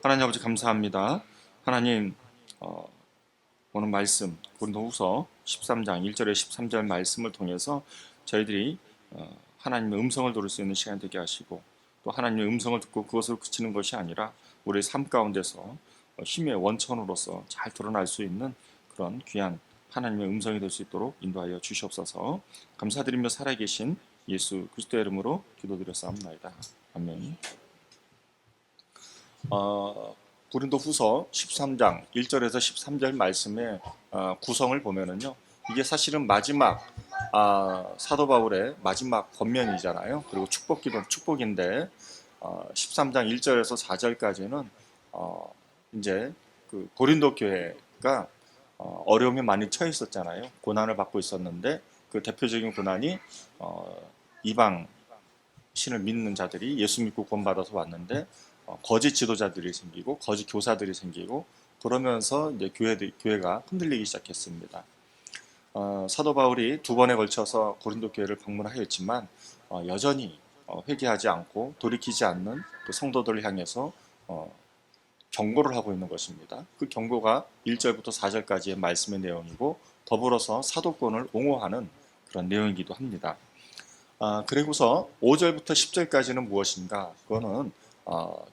하나님 아버지 감사합니다. 하나님 오늘 말씀 고린도후서 13장 1절에 13절 말씀을 통해서 저희들이 하나님의 음성을 들을 수 있는 시간 되게 하시고, 또 하나님의 음성을 듣고 그것을 그치는 것이 아니라 우리의 삶 가운데서 힘의 원천으로서 잘 드러날 수 있는 그런 귀한 하나님의 음성이 될 수 있도록 인도하여 주시옵소서. 감사드리며 살아계신 예수 그리스도의 이름으로 기도드렸사옵나이다. 아멘. 고린도후서 13장 1절에서 13절 말씀의 구성을 보면은요, 이게 사실은 마지막 사도 바울의 마지막 권면이잖아요. 그리고 축복인데 13장 1절에서 4절까지는 이제 그 고린도 교회가 어려움에 많이 처해 있었잖아요. 고난을 받고 있었는데 그 대표적인 고난이 이방 신을 믿는 자들이 예수 믿고 구원받아서 왔는데 거짓 지도자들이 생기고 거짓 교사들이 생기고, 그러면서 이제 교회가 흔들리기 시작했습니다. 사도 바울이 두 번에 걸쳐서 고린도 교회를 방문하였지만 여전히 회개하지 않고 돌이키지 않는 그 성도들을 향해서 경고를 하고 있는 것입니다. 그 경고가 1절부터 4절까지의 말씀의 내용이고, 더불어서 사도권을 옹호하는 그런 내용이기도 합니다. 그리고서 5절부터 10절까지는 무엇인가? 그거는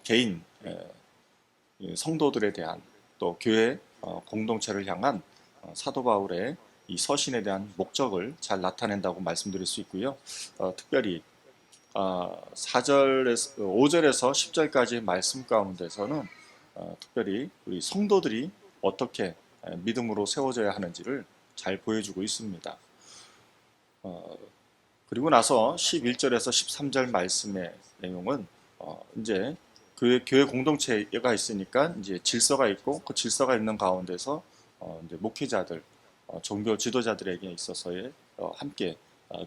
개인 성도들에 대한, 또 교회 공동체를 향한 사도 바울의 이 서신에 대한 목적을 잘 나타낸다고 말씀드릴 수 있고요. 특별히 5절에서 10절까지의 말씀 가운데서는 특별히 우리 성도들이 어떻게 믿음으로 세워져야 하는지를 잘 보여주고 있습니다. 그리고 나서 11절에서 13절 말씀의 내용은 이제 교회 공동체가 있으니까 이제 질서가 있고, 그 질서가 있는 가운데서 이제 목회자들, 종교 지도자들에게 있어서의 함께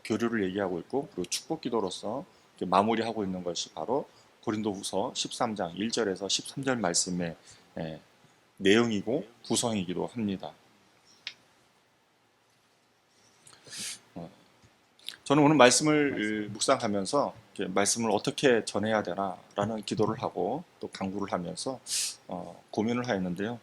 교류를 얘기하고 있고, 그리고 축복 기도로서 마무리하고 있는 것이 바로 고린도후서 13장 1절에서 13절 말씀의 내용이고 구성이기도 합니다. 저는 오늘 말씀을 묵상하면서 말씀을 어떻게 전해야 되나라는 기도를 하고 또 간구를 하면서 고민을 하였는데요.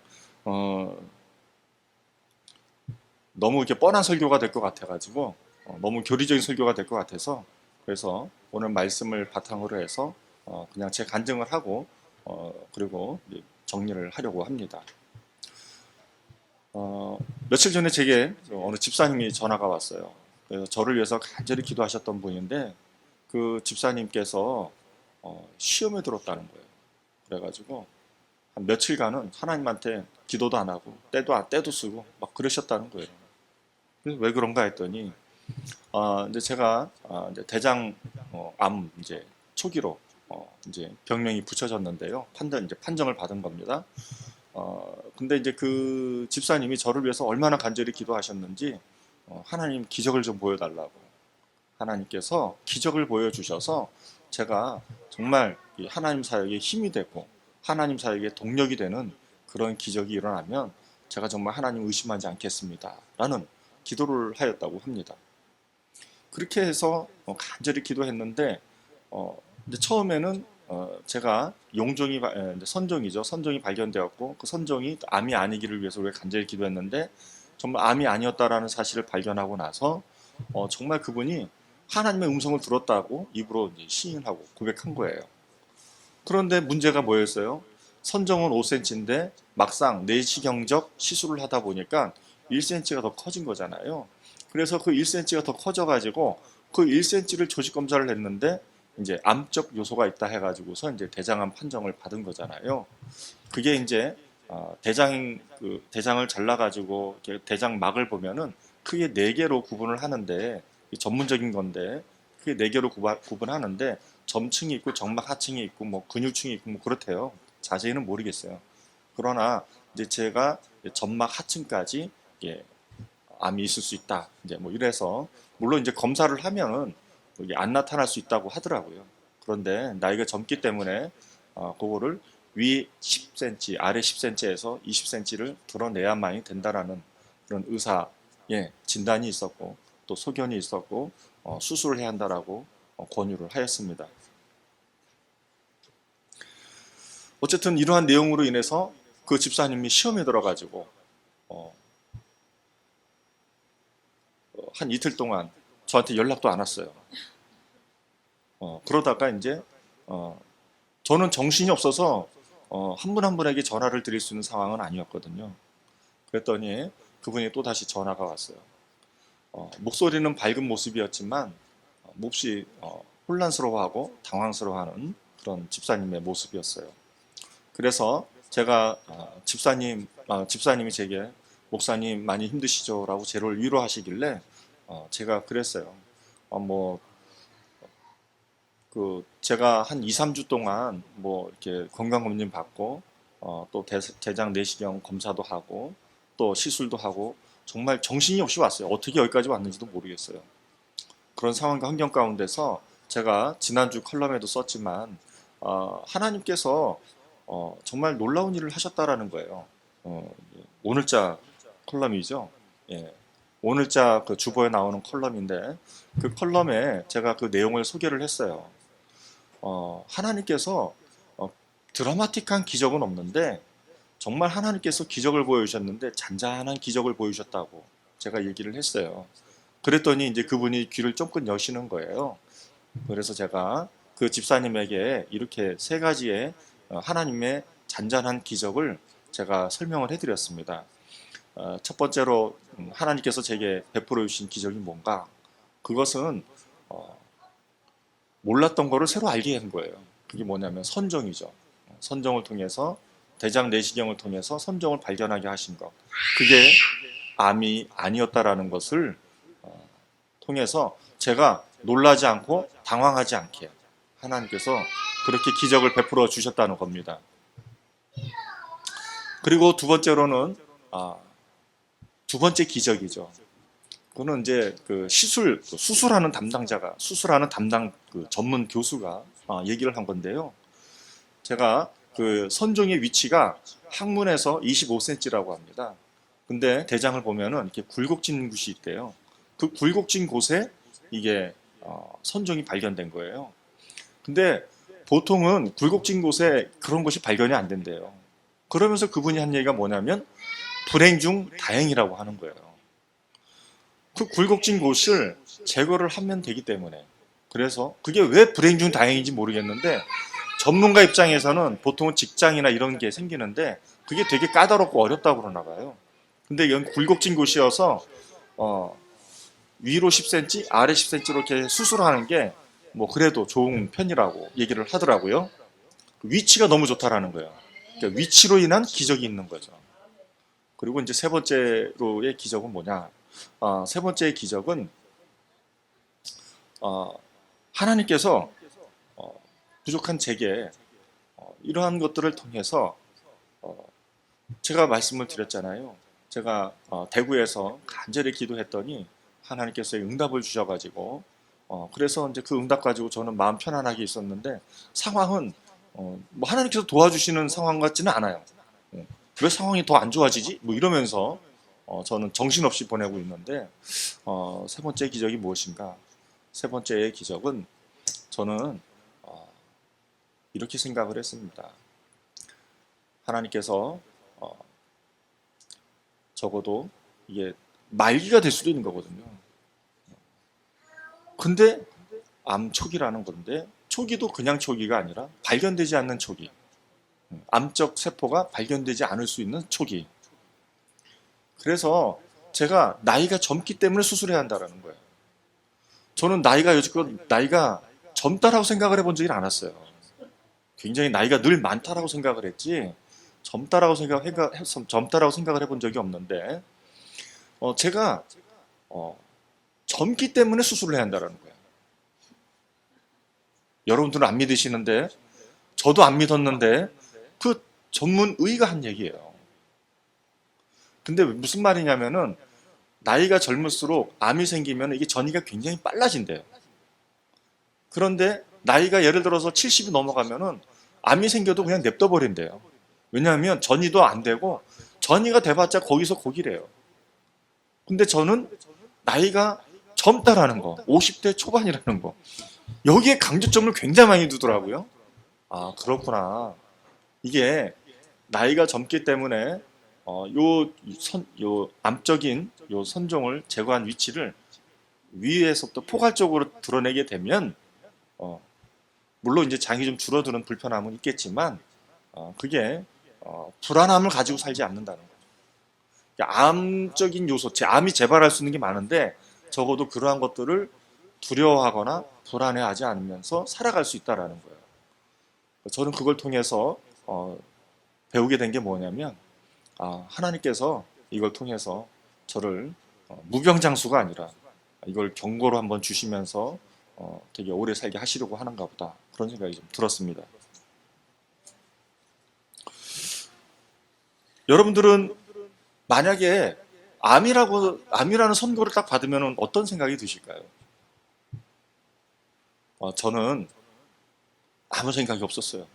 너무 이렇게 뻔한 설교가 될 것 같아가지고 너무 교리적인 설교가 될 것 같아서, 그래서 오늘 말씀을 바탕으로 해서 그냥 제 간증을 하고 그리고 정리를 하려고 합니다. 며칠 전에 제게 어느 집사님이 전화가 왔어요. 그래서 저를 위해서 간절히 기도하셨던 분인데, 그 집사님께서 시험에 들었다는 거예요. 그래가지고 한 며칠간은 하나님한테 기도도 안 하고 때도 쓰고 막 그러셨다는 거예요. 그래서 왜 그런가 했더니 이제 제가 이제 대장 암 이제 초기로 이제 병명이 붙여졌는데요. 판정을 받은 겁니다. 근데 이제 그 집사님이 저를 위해서 얼마나 간절히 기도하셨는지 하나님 기적을 좀 보여달라고, 하나님께서 기적을 보여주셔서 제가 정말 이 하나님 사역에 힘이 되고 하나님 사역에 동력이 되는 그런 기적이 일어나면 제가 정말 하나님 의심하지 않겠습니다 라는 기도를 하였다고 합니다. 그렇게 해서 간절히 기도했는데 이제 처음에는 제가 선종이죠. 선종이 발견되었고, 그 선종이 암이 아니기를 위해서 우리가 간절히 기도했는데 정말 암이 아니었다라는 사실을 발견하고 나서 정말 그분이 하나님의 음성을 들었다고 입으로 이제 시인하고 고백한 거예요. 그런데 문제가 뭐였어요? 선정은 5cm인데 막상 내시경적 시술을 하다 보니까 1cm가 더 커진 거잖아요. 그래서 그 1cm가 더 커져가지고 그 1cm를 조직 검사를 했는데 이제 암적 요소가 있다 해가지고서 이제 대장암 판정을 받은 거잖아요. 그게 이제 대장을 잘라가지고 대장막을 보면은 크게 네 개로 구분을 하는데, 전문적인 건데 크게 네 개로 구분하는데 점층이 있고 정막 하층이 있고 뭐 근육층이 있고 뭐 그렇대요. 자세히는 모르겠어요. 그러나 이제 제가 점막 하층까지 암이 있을 수 있다. 이제 뭐 이래서 물론 이제 검사를 하면은 이게 안 나타날 수 있다고 하더라고요. 그런데 나이가 젊기 때문에 그거를 위 10cm, 아래 10cm에서 20cm를 드러내야만이 된다라는 그런 의사의 진단이 있었고, 또 소견이 있었고 수술을 해야 한다라고 권유를 하였습니다. 어쨌든 이러한 내용으로 인해서 그 집사님이 시험에 들어가지고 어, 한 이틀 동안 저한테 연락도 안 왔어요. 그러다가 이제 저는 정신이 없어서 한 분 한 분에게 전화를 드릴 수 있는 상황은 아니었거든요. 그랬더니 그분이 또 다시 전화가 왔어요. 목소리는 밝은 모습이었지만 몹시 혼란스러워하고 당황스러워하는 그런 집사님의 모습이었어요. 그래서 제가 집사님이 제게 목사님 많이 힘드시죠라고 저를 위로하시길래 제가 그랬어요. 뭐 제가 한 2, 3주 동안 뭐 이렇게 건강검진 받고 또 대장 내시경 검사도 하고 또 시술도 하고 정말 정신이 없이 왔어요. 어떻게 여기까지 왔는지도 모르겠어요. 그런 상황과 환경 가운데서 제가 지난주 컬럼에도 썼지만 하나님께서 정말 놀라운 일을 하셨다라는 거예요. 오늘자 컬럼이죠. 예. 오늘자 그 주보에 나오는 컬럼인데 그 컬럼에 제가 그 내용을 소개를 했어요. 하나님께서 드라마틱한 기적은 없는데 정말 하나님께서 기적을 보여주셨는데 잔잔한 기적을 보여주셨다고 제가 얘기를 했어요. 그랬더니 이제 그분이 귀를 쫑긋 여시는 거예요. 그래서 제가 그 집사님에게 이렇게 세 가지의 하나님의 잔잔한 기적을 제가 설명을 해드렸습니다. 첫 번째로 하나님께서 제게 베풀어 주신 기적이 뭔가? 그것은 몰랐던 거를 새로 알게 한 거예요. 그게 뭐냐면 선정이죠. 선정을 통해서 대장 내시경을 통해서 선정을 발견하게 하신 것. 그게 암이 아니었다라는 것을 통해서 제가 놀라지 않고 당황하지 않게 하나님께서 그렇게 기적을 베풀어 주셨다는 겁니다. 그리고 두 번째로는 두 번째 기적이죠. 그거는 이제 그 수술하는 담당자가 수술하는 담당 그 전문 교수가 얘기를 한 건데요. 제가 그 선종의 위치가 항문에서 25cm라고 합니다. 근데 대장을 보면은 이렇게 굴곡진 곳이 있대요. 그 굴곡진 곳에 이게 선종이 발견된 거예요. 근데 보통은 굴곡진 곳에 그런 것이 발견이 안 된대요. 그러면서 그분이 한 얘기가 뭐냐면 불행 중 다행이라고 하는 거예요. 그 굴곡진 곳을 제거를 하면 되기 때문에. 그래서 그게 왜 불행 중 다행인지 모르겠는데 전문가 입장에서는 보통은 직장이나 이런 게 생기는데 그게 되게 까다롭고 어렵다고 그러나 봐요. 근데 이건 굴곡진 곳이어서 위로 10cm, 아래 10cm로 이렇게 수술하는 게 뭐 그래도 좋은 편이라고 얘기를 하더라고요. 위치가 너무 좋다라는 거예요. 그러니까 위치로 인한 기적이 있는 거죠. 그리고 이제 세 번째로의 기적은 뭐냐? 세 번째의 기적은 하나님께서 부족한 제게 이러한 것들을 통해서 제가 말씀을 드렸잖아요. 제가 대구에서 간절히 기도했더니 하나님께서 응답을 주셔가지고 그래서 이제 그 응답 가지고 저는 마음 편안하게 있었는데 상황은 뭐 하나님께서 도와주시는 상황 같지는 않아요. 왜 상황이 더 안 좋아지지? 뭐 이러면서 저는 정신없이 보내고 있는데 세 번째 기적이 무엇인가? 세 번째의 기적은 저는 이렇게 생각을 했습니다. 하나님께서 적어도 이게 말기가 될 수도 있는 거거든요. 근데 암 초기라는 건데 초기도 그냥 초기가 아니라 발견되지 않는 초기. 암적 세포가 발견되지 않을 수 있는 초기. 그래서 제가 나이가 젊기 때문에 수술해야 한다는 거예요. 저는 여지껏 나이가 젊다라고 생각을 해본 적이 않았어요. 굉장히 나이가 늘 많다라고 생각을 했지 젊다라고 생각을 해본 적이 없는데 제가 젊기 때문에 수술을 해야 한다는 거예요. 여러분들은 안 믿으시는데 저도 안 믿었는데 그 전문 의가 한 얘기예요. 근데 무슨 말이냐면은 나이가 젊을수록 암이 생기면 이게 전이가 굉장히 빨라진대요. 그런데 나이가 예를 들어서 70이 넘어가면은 암이 생겨도 그냥 냅둬 버린대요. 왜냐하면 전이도 안 되고 전이가 돼봤자 거기서 거기래요. 근데 저는 나이가 젊다라는 거, 50대 초반이라는 거 여기에 강조점을 굉장히 많이 두더라고요. 그렇구나. 이게 나이가 젊기 때문에 요 암적인 요 선종을 제거한 위치를 위에서부터 포괄적으로 드러내게 되면 어, 물론 이제 장이 좀 줄어드는 불편함은 있겠지만 그게 불안함을 가지고 살지 않는다는 거죠. 그러니까 암적인 요소, 암이 재발할 수 있는 게 많은데 적어도 그러한 것들을 두려워하거나 불안해하지 않으면서 살아갈 수 있다라는 거예요. 저는 그걸 통해서 배우게 된 게 뭐냐면 하나님께서 이걸 통해서 저를 무병장수가 아니라 이걸 경고로 한번 주시면서 되게 오래 살게 하시려고 하는가 보다 그런 생각이 좀 들었습니다. 여러분들은 만약에 암이라는 선고를 딱 받으면 어떤 생각이 드실까요? 저는 아무 생각이 없었어요.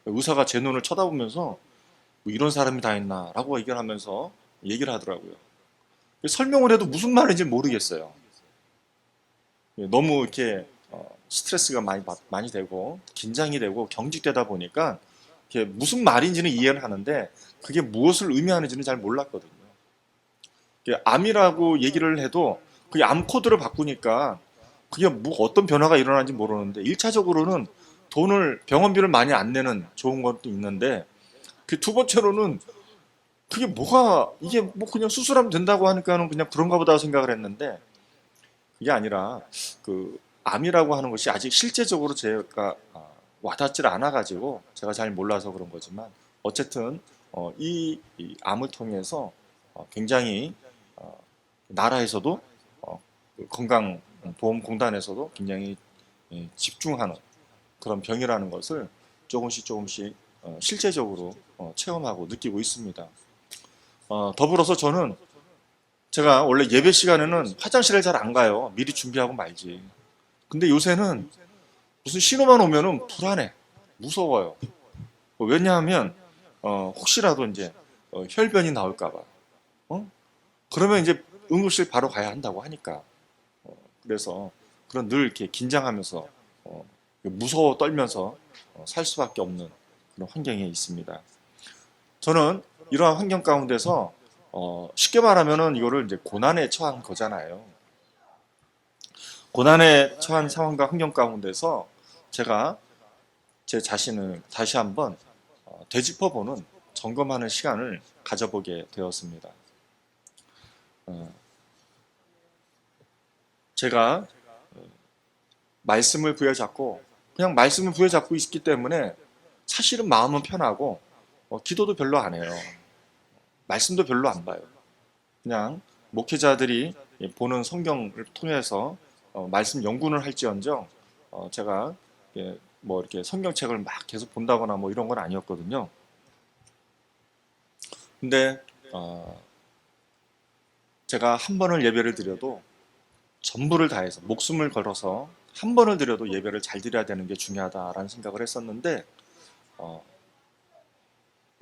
의사가 제 눈을 쳐다보면서 뭐 이런 사람이 다 있나라고 얘기를 하면서 얘기를 하더라고요. 설명을 해도 무슨 말인지 모르겠어요. 너무 이렇게 스트레스가 많이 되고 긴장이 되고 경직되다 보니까 이게 무슨 말인지는 이해를 하는데 그게 무엇을 의미하는지는 잘 몰랐거든요. 암이라고 얘기를 해도 그게 암 코드를 바꾸니까 그게 뭐 어떤 변화가 일어나는지 모르는데 1차적으로는 돈을 병원비를 많이 안 내는 좋은 것도 있는데 그 두 번째로는 그게 뭐가 이게 뭐 그냥 수술하면 된다고 하니까는 그냥 그런가 보다 생각을 했는데 그게 아니라 그 암이라고 하는 것이 아직 실제적으로 제가 와닿질 않아 가지고 제가 잘 몰라서 그런 거지만 어쨌든 이 암을 통해서 굉장히 나라에서도 그 건강보험공단에서도 굉장히 집중하는 그런 병이라는 것을 조금씩 실제적으로 체험하고 느끼고 있습니다. 더불어서 저는 제가 원래 예배 시간에는 화장실을 잘 안 가요. 미리 준비하고 말지. 근데 요새는 무슨 신호만 오면은 불안해. 무서워요. 왜냐하면 혹시라도 이제 혈변이 나올까 봐. 그러면 이제 응급실 바로 가야 한다고 하니까. 그래서 그런 늘 이렇게 긴장하면서 무서워 떨면서 살 수밖에 없는 그런 환경에 있습니다. 저는 이러한 환경 가운데서 쉽게 말하면은 이거를 이제 고난에 처한 거잖아요. 고난에 처한 상황과 환경 가운데서 제가 제 자신을 다시 한번 되짚어보는 점검하는 시간을 가져보게 되었습니다. 제가 말씀을 부여잡고 그냥 말씀을 부여잡고 있기 때문에 사실은 마음은 편하고 기도도 별로 안 해요. 말씀도 별로 안 봐요. 그냥 목회자들이 보는 성경을 통해서 말씀 연구를 할지언정 제가 뭐 이렇게 성경책을 막 계속 본다거나 뭐 이런 건 아니었거든요. 근데 제가 한 번을 예배를 드려도 전부를 다해서 목숨을 걸어서 한 번을 드려도 예배를 잘 드려야 되는 게 중요하다라는 생각을 했었는데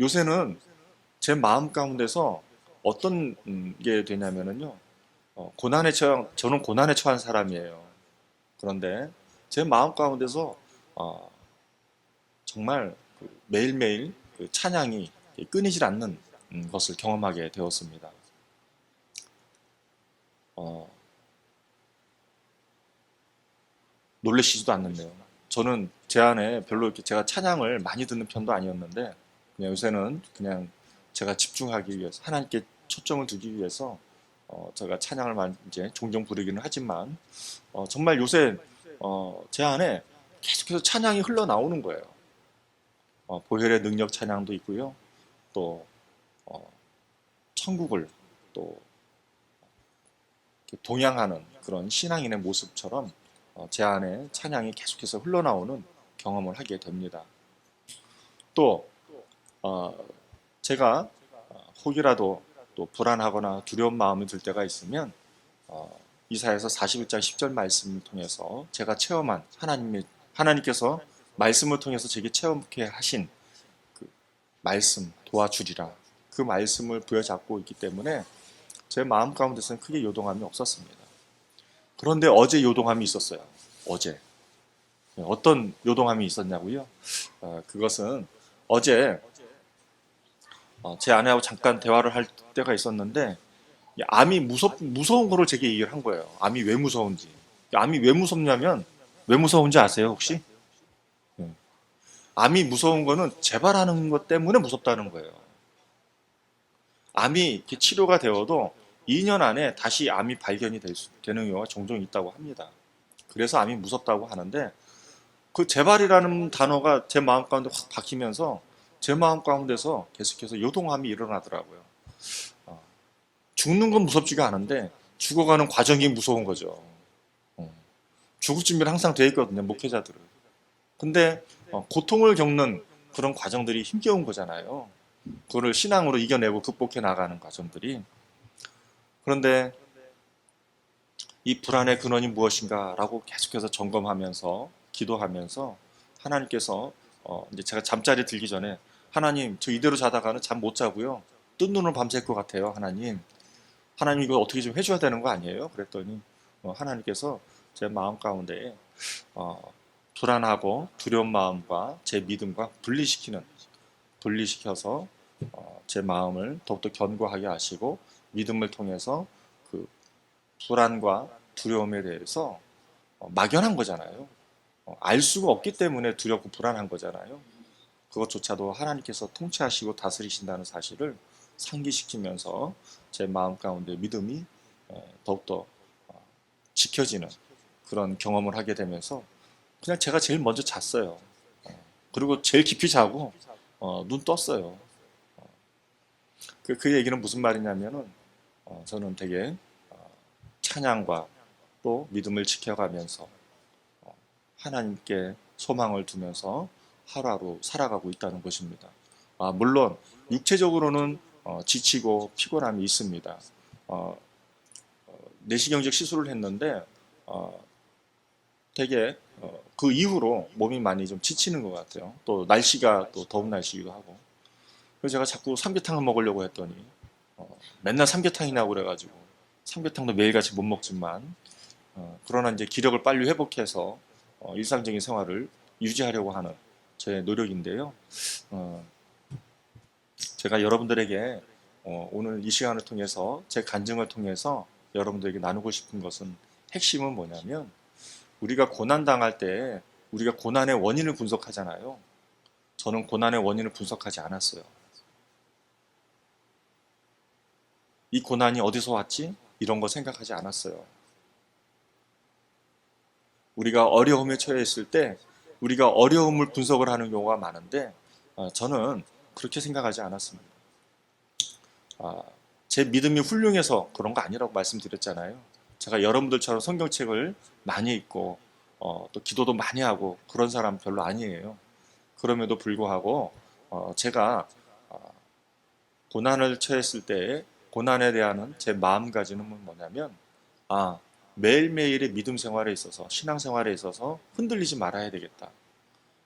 요새는 제 마음 가운데서 어떤 게 되냐면은요. 저는 고난에 처한 사람이에요. 그런데 제 마음 가운데서 정말 매일매일 그 찬양이 끊이질 않는 것을 경험하게 되었습니다. 어, 놀라시지도 않는데요. 저는 제 안에 별로 이렇게 제가 찬양을 많이 듣는 편도 아니었는데 그냥 요새는 그냥 제가 집중하기 위해서 하나님께 초점을 두기 위해서 제가 찬양을 많이 이제 종종 부르기는 하지만 정말 요새 제 안에 계속해서 찬양이 흘러나오는 거예요. 보혈의 능력 찬양도 있고요. 또 어, 천국을 또 동양하는 그런 신앙인의 모습처럼 제 안에 찬양이 계속해서 흘러나오는 경험을 하게 됩니다. 또 제가 혹이라도 또 불안하거나 두려운 마음이 들 때가 있으면 이사야서 41장 10절 말씀을 통해서 제가 체험한 하나님께서 말씀을 통해서 제게 체험케 하신 그 말씀 도와주리라 그 말씀을 부여잡고 있기 때문에 제 마음 가운데서는 크게 요동함이 없었습니다. 그런데 어제 요동함이 있었어요. 어제 어떤 요동함이 있었냐고요? 그것은 어제 제 아내하고 잠깐 대화를 할 때가 있었는데 이 암이 무서운 거를 제게 얘기를 한 거예요. 암이 왜 무서운지. 암이 왜 무섭냐면 왜 무서운지 아세요 혹시? 예. 암이 무서운 거는 재발하는 것 때문에 무섭다는 거예요. 암이 이렇게 치료가 되어도 2년 안에 다시 암이 발견이 되는 경우가 종종 있다고 합니다. 그래서 암이 무섭다고 하는데 그 재발이라는 단어가 제 마음 가운데 확 박히면서 제 마음 가운데서 계속해서 요동함이 일어나더라고요. 어, 죽는 건 무섭지가 않은데 죽어가는 과정이 무서운 거죠. 어, 죽을 준비는 항상 돼 있거든요, 목회자들은. 근데 고통을 겪는 그런 과정들이 힘겨운 거잖아요. 그거를 신앙으로 이겨내고 극복해 나가는 과정들이. 그런데 이 불안의 근원이 무엇인가라고 계속해서 점검하면서 기도하면서 하나님께서 이제 제가 잠자리 들기 전에 하나님 저 이대로 자다가는 잠 못 자고요. 뜬 눈으로 밤샐 것 같아요. 하나님 이거 어떻게 좀 해줘야 되는 거 아니에요? 그랬더니 하나님께서 제 마음 가운데 어, 불안하고 두려운 마음과 제 믿음과 분리시켜서 제 마음을 더욱더 견고하게 하시고 믿음을 통해서 그 불안과 두려움에 대해서 막연한 거잖아요. 알 수가 없기 때문에 두렵고 불안한 거잖아요. 그것조차도 하나님께서 통치하시고 다스리신다는 사실을 상기시키면서 제 마음 가운데 믿음이 더욱더 지켜지는 그런 경험을 하게 되면서 그냥 제가 제일 먼저 잤어요. 그리고 제일 깊이 자고 눈 떴어요. 그 얘기는 무슨 말이냐면은 저는 되게 찬양과 또 믿음을 지켜가면서 하나님께 소망을 두면서 하루하루 살아가고 있다는 것입니다. 물론 육체적으로는 지치고 피곤함이 있습니다. 어, 내시경적 시술을 했는데 어, 되게 그 이후로 몸이 많이 좀 지치는 것 같아요. 또 날씨가 또 더운 날씨이기도 하고. 그래서 제가 자꾸 삼계탕을 먹으려고 했더니 맨날 삼계탕이냐고 그래가지고 삼계탕도 매일같이 못 먹지만 그러나 이제 기력을 빨리 회복해서 일상적인 생활을 유지하려고 하는 제 노력인데요. 어, 제가 여러분들에게 오늘 이 시간을 통해서 제 간증을 통해서 여러분들에게 나누고 싶은 것은 핵심은 뭐냐면 우리가 고난 당할 때 우리가 고난의 원인을 분석하잖아요. 저는 고난의 원인을 분석하지 않았어요. 이 고난이 어디서 왔지? 이런 거 생각하지 않았어요. 우리가 어려움에 처해 있을 때 우리가 어려움을 분석을 하는 경우가 많은데 저는 그렇게 생각하지 않았습니다. 아, 제 믿음이 훌륭해서 그런 거 아니라고 말씀드렸잖아요. 제가 여러분들처럼 성경책을 많이 읽고 또 기도도 많이 하고 그런 사람 별로 아니에요. 그럼에도 불구하고 제가 고난을 처했을 때 고난에 대한 제 마음가짐은 뭐냐면 아 매일매일의 믿음 생활에 있어서 신앙 생활에 있어서 흔들리지 말아야 되겠다.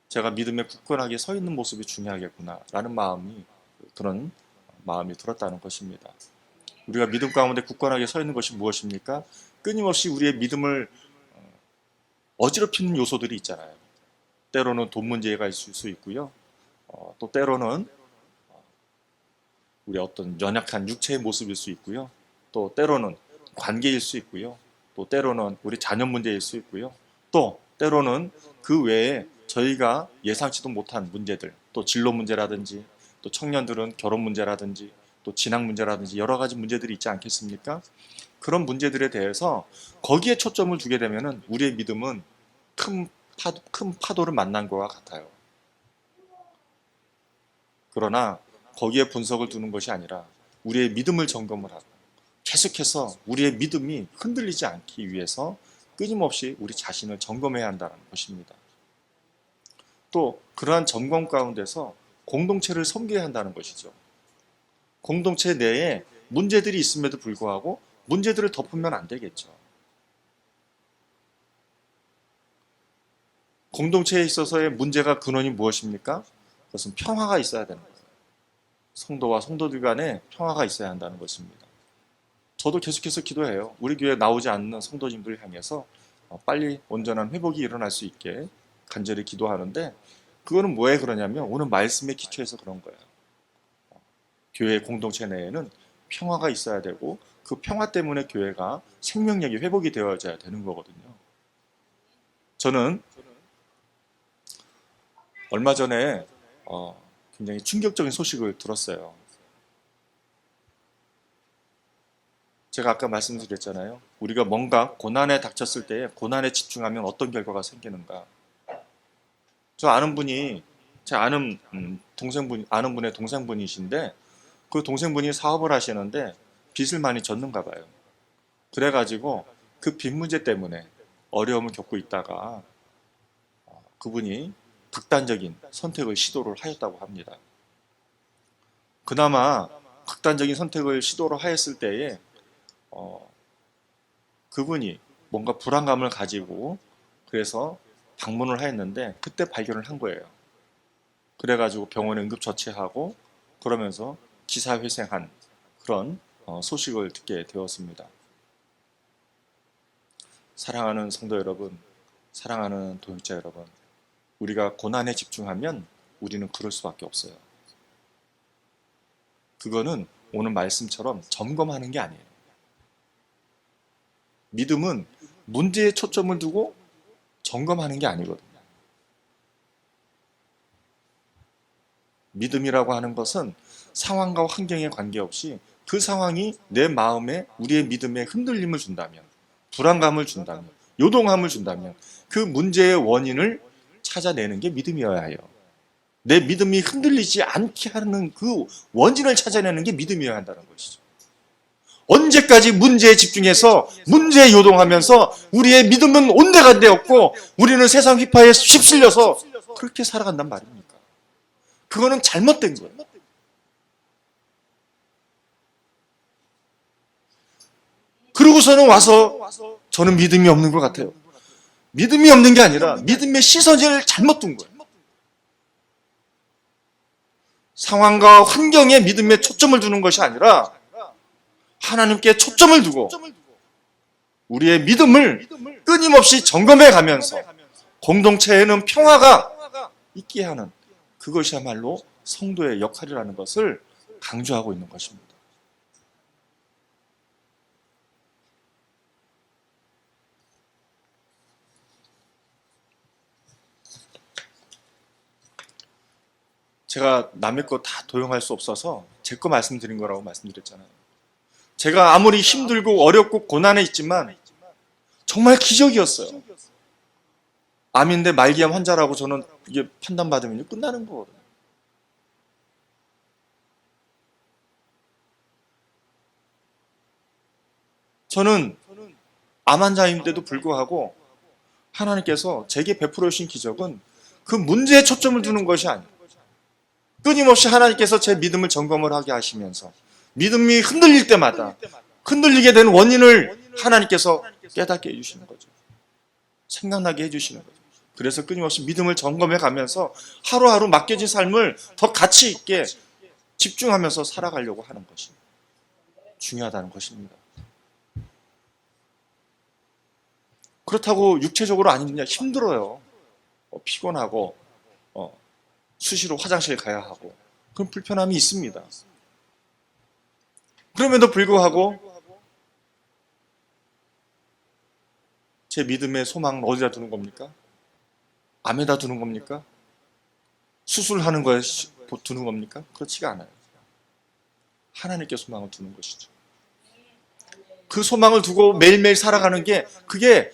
제가 믿음에 굳건하게 서 있는 모습이 중요하겠구나라는 그런 마음이 들었다는 것입니다. 우리가 믿음 가운데 굳건하게 서 있는 것이 무엇입니까? 끊임없이 우리의 믿음을 어지럽히는 요소들이 있잖아요. 때로는 돈 문제가 있을 수 있고요. 또 때로는 우리 어떤 연약한 육체의 모습일 수 있고요. 또 때로는 관계일 수 있고요. 또 때로는 우리 자녀 문제일 수 있고요. 또 때로는 그 외에 저희가 예상치도 못한 문제들, 또 진로 문제라든지, 또 청년들은 결혼 문제라든지, 또 진학 문제라든지 여러 가지 문제들이 있지 않겠습니까? 그런 문제들에 대해서 거기에 초점을 두게 되면은 우리의 믿음은 큰 파도를 만난 것과 같아요. 그러나 거기에 분석을 두는 것이 아니라 우리의 믿음을 점검을 하고 계속해서 우리의 믿음이 흔들리지 않기 위해서 끊임없이 우리 자신을 점검해야 한다는 것입니다. 또 그러한 점검 가운데서 공동체를 섬겨야 한다는 것이죠. 공동체 내에 문제들이 있음에도 불구하고 문제들을 덮으면 안 되겠죠. 공동체에 있어서의 문제가 근원이 무엇입니까? 그것은 평화가 있어야 되는 거예요. 성도와 성도들 간에 평화가 있어야 한다는 것입니다. 저도 계속해서 기도해요. 우리 교회에 나오지 않는 성도님들을 향해서 빨리 온전한 회복이 일어날 수 있게 간절히 기도하는데 그거는 뭐에 그러냐면 오늘 말씀에 기초해서 그런 거예요. 교회 공동체 내에는 평화가 있어야 되고 그 평화 때문에 교회가 생명력이 회복이 되어져야 되는 거거든요. 저는 얼마 전에 굉장히 충격적인 소식을 들었어요. 제가 아까 말씀드렸잖아요. 우리가 뭔가 고난에 닥쳤을 때 고난에 집중하면 어떤 결과가 생기는가. 저 아는 분이 제 아는 아는 분의 동생분이신데 그 동생분이 사업을 하시는데 빚을 많이 졌는가 봐요. 그래가지고 그 빚 문제 때문에 어려움을 겪고 있다가 그분이 극단적인 선택을 시도를 하였다고 합니다. 그나마 극단적인 선택을 시도를 하였을 때에 그분이 뭔가 불안감을 가지고 그래서 방문을 하였는데 그때 발견을 한 거예요. 그래가지고 병원에 응급처치하고 그러면서 기사회생한 그런 소식을 듣게 되었습니다. 사랑하는 성도 여러분, 사랑하는 동역자 여러분, 우리가 고난에 집중하면 우리는 그럴 수밖에 없어요. 그거는 오늘 말씀처럼 점검하는 게 아니에요. 믿음은 문제에 초점을 두고 점검하는 게 아니거든요. 믿음이라고 하는 것은 상황과 환경에 관계없이 그 상황이 내 마음에 우리의 믿음에 흔들림을 준다면, 불안감을 준다면, 요동함을 준다면 그 문제의 원인을 찾아내는 게 믿음이어야 해요. 내 믿음이 흔들리지 않게 하는 그 원인을 찾아내는 게 믿음이어야 한다는 것이죠. 언제까지 문제에 집중해서 문제에 요동하면서 우리의 믿음은 온데간데 없고 우리는 세상 휘파에 휩쓸려서 그렇게 살아간단 말입니까? 그거는 잘못된 거예요. 그러고서는 와서 저는 믿음이 없는 것 같아요. 믿음이 없는 게 아니라 믿음의 시선을 잘못 둔 거예요. 상황과 환경에 믿음에 초점을 두는 것이 아니라 하나님께 초점을 두고 우리의 믿음을 끊임없이 점검해 가면서 공동체에는 평화가 있게 하는 그것이야말로 성도의 역할이라는 것을 강조하고 있는 것입니다. 제가 남의 거 다 도용할 수 없어서 제 거 말씀드린 거라고 말씀드렸잖아요. 제가 아무리 힘들고 어렵고 고난에 있지만 정말 기적이었어요. 암인데 말기암 환자라고 저는 이게 판단받으면 끝나는 거거든요. 저는 암 환자인데도 불구하고 하나님께서 제게 베풀어 주신 기적은 그 문제에 초점을 두는 것이 아니에요. 끊임없이 하나님께서 제 믿음을 점검을 하게 하시면서 믿음이 흔들릴 때마다 흔들리게 된 원인을 하나님께서 깨닫게 해주시는 거죠. 생각나게 해주시는 거죠. 그래서 끊임없이 믿음을 점검해 가면서 하루하루 맡겨진 삶을 더 가치 있게 집중하면서 살아가려고 하는 것이 중요하다는 것입니다. 그렇다고 육체적으로 아니냐 힘들어요. 피곤하고 수시로 화장실 가야 하고 그런 불편함이 있습니다. 그럼에도 불구하고 제 믿음의 소망은 어디다 두는 겁니까? 암에다 두는 겁니까? 수술하는 거에 두는 겁니까? 그렇지가 않아요. 하나님께 소망을 두는 것이죠. 그 소망을 두고 매일매일 살아가는 게 그게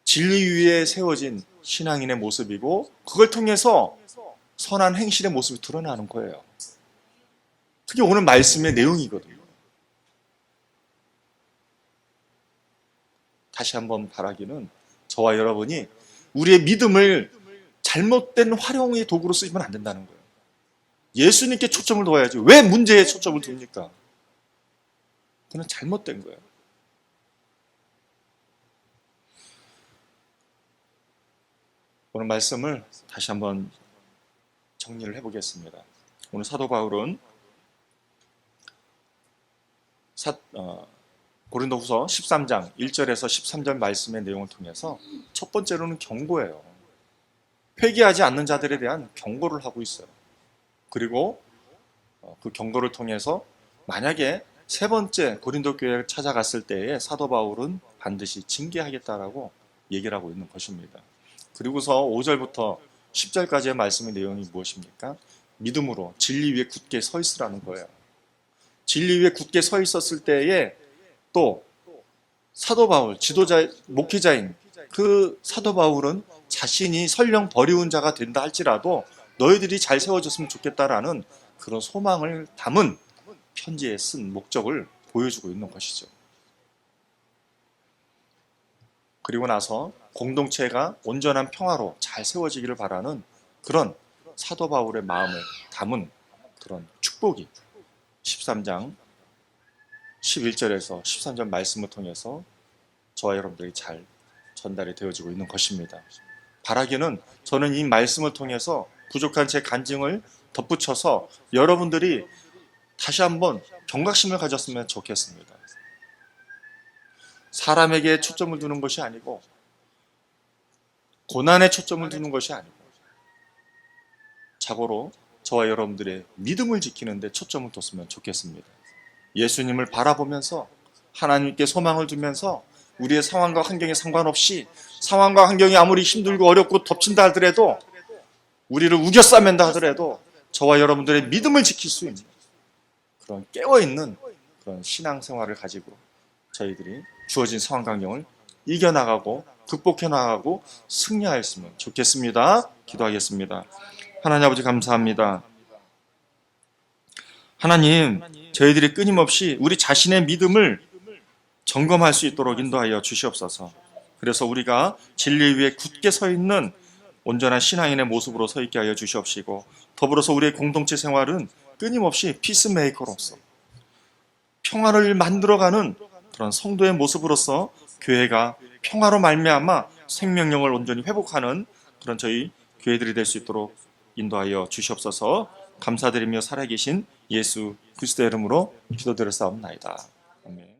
진리 위에 세워진 신앙인의 모습이고 그걸 통해서 선한 행실의 모습이 드러나는 거예요. 그게 오늘 말씀의 내용이거든요. 다시 한번 바라기는 저와 여러분이 우리의 믿음을 잘못된 활용의 도구로 쓰시면 안 된다는 거예요. 예수님께 초점을 둬야지. 왜 문제에 초점을 둡니까? 그건 잘못된 거예요. 오늘 말씀을 다시 한번 정리를 해보겠습니다. 오늘 사도 바울은 고린도후서 13장 1절에서 13절 말씀의 내용을 통해서 첫 번째로는 경고예요. 회개하지 않는 자들에 대한 경고를 하고 있어요. 그리고 그 경고를 통해서 만약에 세 번째 고린도 교회를 찾아갔을 때에 사도 바울은 반드시 징계하겠다라고 얘기를 하고 있는 것입니다. 그리고서 5절부터 10절까지의 말씀의 내용이 무엇입니까? 믿음으로 진리 위에 굳게 서 있으라는 거예요. 진리 위에 굳게 서 있었을 때에 또 사도 바울, 지도자, 목회자인 그 사도 바울은 자신이 설령 버리운 자가 된다 할지라도 너희들이 잘 세워졌으면 좋겠다라는 그런 소망을 담은 편지에 쓴 목적을 보여주고 있는 것이죠. 그리고 나서 공동체가 온전한 평화로 잘 세워지기를 바라는 그런 사도 바울의 마음을 담은 그런 축복이 13장 11절에서 13절 말씀을 통해서 저와 여러분들이 잘 전달이 되어지고 있는 것입니다. 바라기는 저는 이 말씀을 통해서 부족한 제 간증을 덧붙여서 여러분들이 다시 한번 경각심을 가졌으면 좋겠습니다. 사람에게 초점을 두는 것이 아니고 고난에 초점을 두는 것이 아니고 자고로 저와 여러분들의 믿음을 지키는 데 초점을 뒀으면 좋겠습니다. 예수님을 바라보면서 하나님께 소망을 두면서 우리의 상황과 환경에 상관없이 상황과 환경이 아무리 힘들고 어렵고 덮친다 하더라도 우리를 우겨싸맨다 하더라도 저와 여러분들의 믿음을 지킬 수 있는 그런 깨어있는 그런 신앙생활을 가지고 저희들이 주어진 상황 환경을 이겨나가고 극복해나가고 승리하였으면 좋겠습니다. 기도하겠습니다. 하나님 아버지 감사합니다. 하나님, 저희들이 끊임없이 우리 자신의 믿음을 점검할 수 있도록 인도하여 주시옵소서. 그래서 우리가 진리 위에 굳게 서 있는 온전한 신앙인의 모습으로 서 있게 하여 주시옵시고, 더불어서 우리의 공동체 생활은 끊임없이 피스메이커로서 평화를 만들어가는 그런 성도의 모습으로서 교회가 평화로 말미암아 생명력을 온전히 회복하는 그런 저희 교회들이 될 수 있도록 인도하여 주시옵소서. 감사드리며 살아계신 예수 그리스도의 이름으로 기도드렸사옵나이다. 아멘.